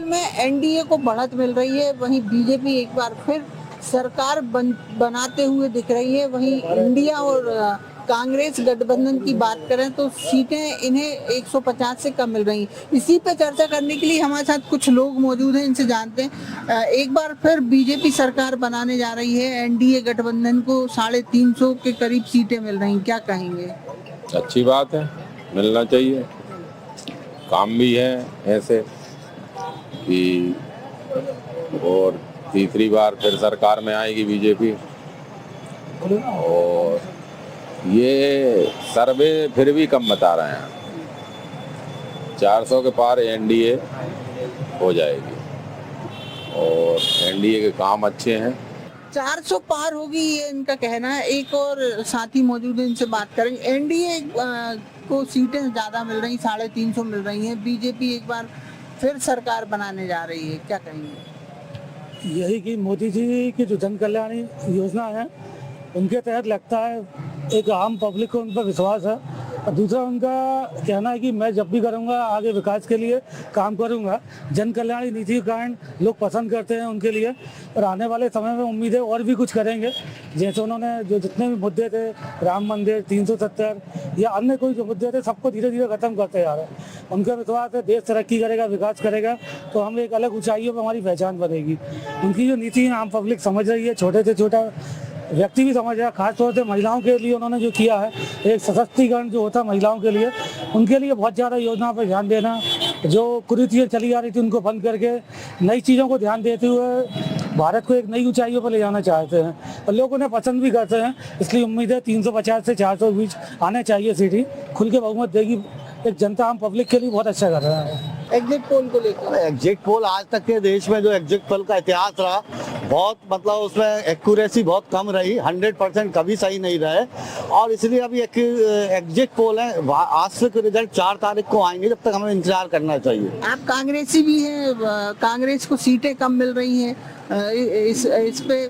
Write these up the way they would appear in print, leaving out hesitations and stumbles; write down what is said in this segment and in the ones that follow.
पोल में एनडीए को बढ़त मिल रही है, वहीं बीजेपी एक बार फिर सरकार बनाते हुए दिख रही है। वहीं इंडिया और कांग्रेस गठबंधन की बात करें तो सीटें इन्हें 150 से कम मिल रही हैं। इसी पे चर्चा करने के लिए हमारे साथ कुछ लोग मौजूद हैं, इनसे जानते हैं। एक बार फिर बीजेपी सरकार बनाने जा रही है, एनडीए गठबंधन को 350 के करीब सीटें मिल रही, क्या कहेंगे? अच्छी बात है, मिलना चाहिए। काम भी है ऐसे कि और तीसरी बार फिर सरकार में आएगी बीजेपी, और ये सर्वे फिर भी कम बता रहे हैं। 400 के पार एनडीए हो जाएगी और एनडीए के काम अच्छे हैं। 400 पार होगी, ये इनका कहना है। एक और साथी मौजूद है, इनसे बात करेंगे। एनडीए को सीटें ज्यादा मिल रही, 350 मिल रही हैं। बीजेपी एक बार फिर सरकार बनाने जा रही है, क्या कहेंगे? यही कि मोदी जी की जो जन कल्याण योजना है उनके तहत लगता है एक आम पब्लिक को उन पर विश्वास है, और दूसरा उनका कहना है कि मैं जब भी करूंगा आगे विकास के लिए काम करूंगा। जन कल्याणी नीति के कारण लोग पसंद करते हैं उनके लिए, और आने वाले समय में उम्मीद है और भी कुछ करेंगे। जैसे उन्होंने जो जितने भी मुद्दे थे, राम मंदिर, 370 या अन्य कोई जो मुद्दे थे, सबको धीरे धीरे खत्म करते जा रहे हैं। उनका विश्वास है देश तरक्की करेगा, विकास करेगा तो हम एक अलग ऊंचाइयों पर हमारी पहचान बनेगी। उनकी जो नीति है आम पब्लिक समझ रही है, छोटे से छोटा व्यक्ति भी समझ रहा है। खासतौर से महिलाओं के लिए उन्होंने जो किया है, एक सशक्तिकरण जो होता है महिलाओं के लिए, उनके लिए बहुत ज़्यादा योजना पर ध्यान देना, जो कुरीतियाँ चली आ रही थी उनको बंद करके नई चीज़ों को ध्यान देते हुए भारत को एक नई ऊंचाइयों पर ले जाना चाहते हैं, और लोग उन्हें पसंद भी करते हैं। इसलिए उम्मीद है 350 से 400 के बीच आने चाहिए सीट ही, खुल के बहुमत देगी। एक जनता आम पब्लिक के लिए बहुत अच्छा कर रहा है। एग्जिट पोल को लेकर, एग्जिट पोल आज तक के देश में जो एग्जिट पोल का इतिहास रहा, बहुत मतलब उसमें एक्यूरेसी बहुत कम रही, 100% कभी सही नहीं रहे। और इसलिए अभी एग्जिट पोल है, वास्तविक रिजल्ट 4 तारीख को आएंगे, जब तक हमें इंतजार करना चाहिए। आप कांग्रेसी भी हैं, कांग्रेस को सीटें कम मिल रही हैं, इस पे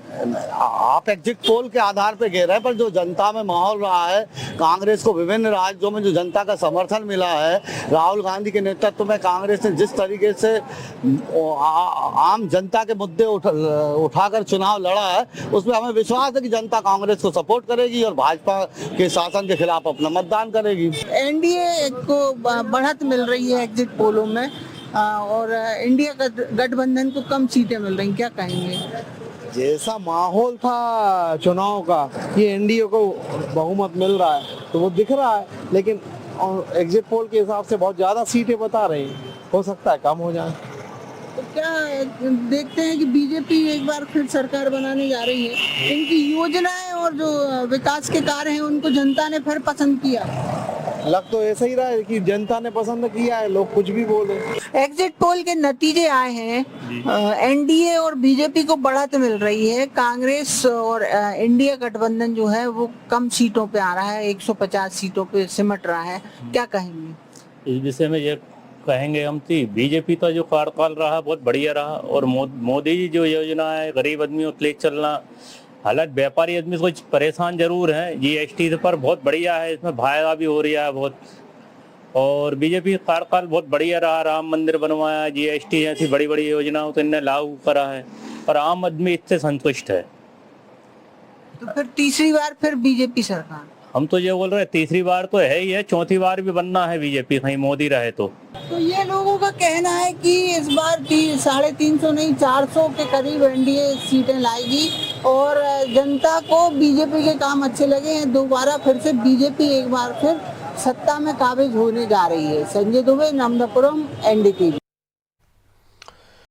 आप एग्जिट पोल के आधार पे कह रहे हैं, पर जो जनता में माहौल रहा है, कांग्रेस को विभिन्न राज्यों में जो जनता का समर्थन मिला है, राहुल गांधी के नेतृत्व में कांग्रेस ने जिस तरीके से आम जनता के मुद्दे उठाकर चुनाव लड़ा है, उसमें हमें विश्वास है कि जनता कांग्रेस को सपोर्ट करेगी और भाजपा के शासन के खिलाफ अपना मतदान करेगी। एनडीए को बढ़त मिल रही है एग्जिट पोलों में, और इंडिया गठबंधन को कम सीटें मिल रही, क्या कहेंगे? जैसा माहौल था चुनाव का, ये एनडीए को बहुमत मिल रहा है तो वो दिख रहा है, लेकिन एग्जिट पोल के हिसाब से बहुत ज्यादा सीटें बता रही हैं, हो सकता है कम हो जाए। तो क्या देखते हैं कि बीजेपी एक बार फिर सरकार बनाने जा रही है, इनकी योजनाएं और जो विकास के कार्य हैं उनको जनता ने फिर पसंद किया? लग तो ऐसा ही रहा है कि जनता ने पसंद किया है, लोग कुछ भी बोले। एग्जिट पोल के नतीजे आए हैं, एनडीए और बीजेपी को बढ़त मिल रही है, कांग्रेस और इंडिया गठबंधन जो है वो कम सीटों पे आ रहा है, 150 सीटों पे सिमट रहा है, क्या कहेंगे? इस विषय में ये कहेंगे हम कि बीजेपी का जो कार्यकाल रहा बहुत बढ़िया रहा, और मोदी जी जो योजना है गरीब आदमियों के लिए चलना, हालांकि व्यापारी आदमी कुछ परेशान जरूर हैं, जीएसटी पर बहुत बढ़िया है, इसमें फायदा भी हो रहा है बहुत। और बीजेपी का कार्यकाल बहुत बढ़िया रहा, राम मंदिर बनवाया, जीएसटी जैसी बड़ी बड़ी योजनाओं को इन्हें लागू करा है, और आम आदमी इससे संतुष्ट है। तो फिर तीसरी बार फिर बीजेपी सरकार? हम तो ये बोल रहे हैं तीसरी बार तो है ही है, चौथी बार भी बनना है बीजेपी, कहीं मोदी रहे तो। ये लोगों का कहना है कि इस बार 350 नहीं 400 के करीब एनडीए सीटें लाएगी, और जनता को बीजेपी के काम अच्छे लगे हैं, दोबारा फिर से बीजेपी एक बार फिर सत्ता में काबिज होने जा रही है। संजय दुबे, नर्मदापुरम, एनडीटीवी।